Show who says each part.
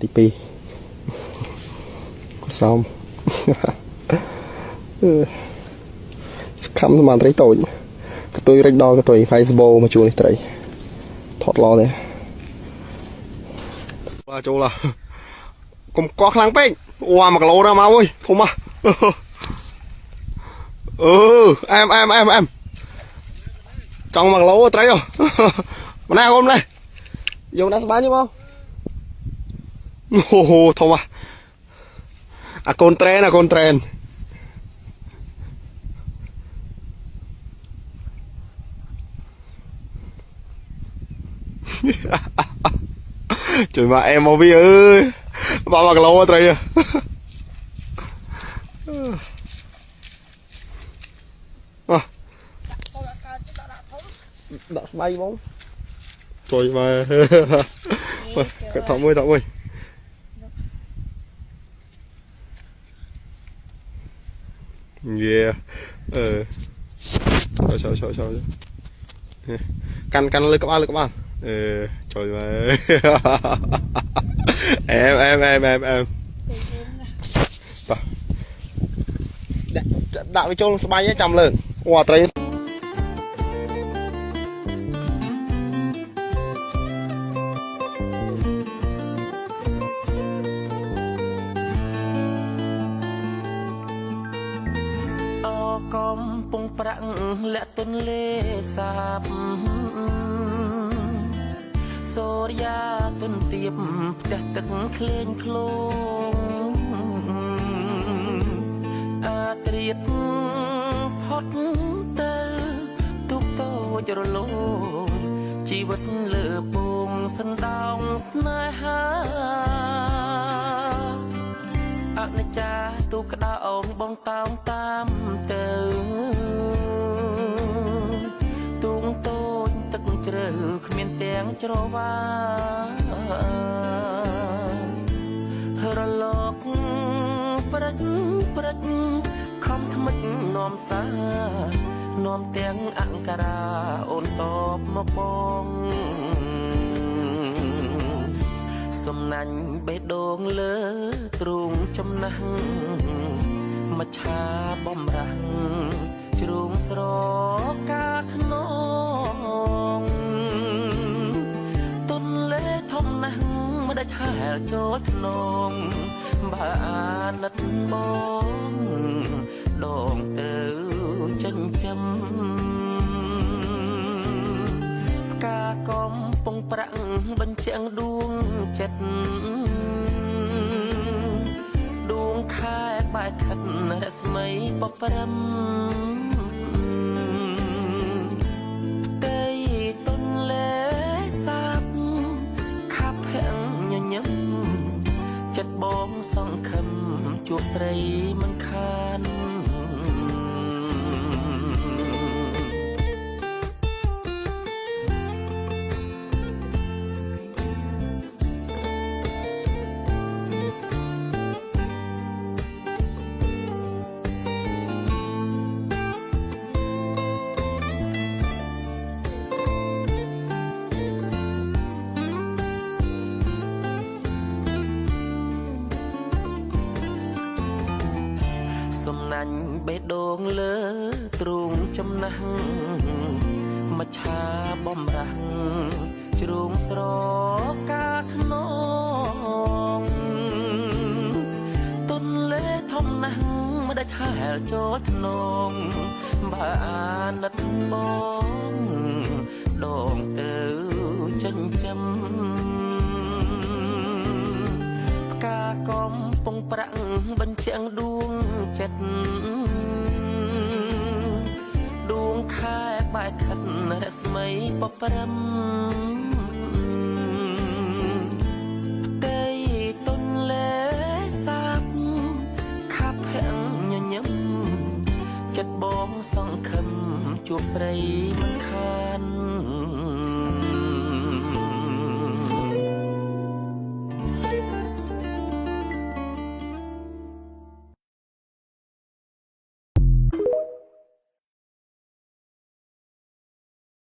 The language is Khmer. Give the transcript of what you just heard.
Speaker 1: ទី2កសោមសកម្មសមានត្រីតូចកតុយរិចដល់កតុយផៃសបោមកជួលនេះត្រីថតឡទេបាទចូលឡាកុំកោះខ្លាំងពេកអូ1គីឡូណាមកអើយធំហ៎អែមចង់1គីឡូត្រីហ៎ម្នាក់កូនម្លេះយកដាក់ស្បាយនេះមកអូហូធំហ៎អាកូនត្រេនជួយមកអែមមកវាអើយបាក់1គីឡូត្រីដាក់ស្បៃបងជួយមកថតមួយយេចូលកាន់លើក្បាលជួយមកអែមដាក់វាចូលស្បៃចាំលើអូត្រី
Speaker 2: កំពុងប្រាក់លាក់ទុនលេសាបសូរិយាទុនទៀបផ្ទះទឹកក្លែងឃ្លោងអាត្រៀតផុតទៅទុកតូចរលោងជីវិតលើពងសណ្ដោងស្នេហាអនិច្ចាទូក្តៅអងបងតោងតាមទៅទូងតូចទឹកជ្រៅគ្មានទាំងច្រវារលកព្រិចខំថ្មិចនាំសានាំទាំងអង្ការាអូនតបមកបងសំណាញ់បេះដូងលើទ្រូងចំណាស់មច្ឆាបំរាំងជ្រូងស្រកាខ្នងទុនលេធំណាស់មិនដាច់ហែលចូលធ្នងបើអាណិតបងដងទៅចិញ្ចឹមផ្កាកំពុងប្រាក់បញ្ជាំងដួងចិត្តដួងខែបែកខិតរស្មីបប្រឹមផ្ទៃទុនលេសាបខាប់ភាំងញញឹមចិត្តបងសង្ឃឹមជួបស្រីមិនខានសំណាញ់បេះដូងលើទ្រូងចំណាស់មច្ឆាបំរាំងជ្រូងស្រកាខ្នងទុនលេធំណាស់មិនដាច់ហែលចូលធ្នងបើអាណិតបងដងទៅចិញ្ចឹមផ្កាកំពុងប្រាក់បញ្ជាំងដួងចិត្តដួងខែបែកខិតរស្មីបប្រឹម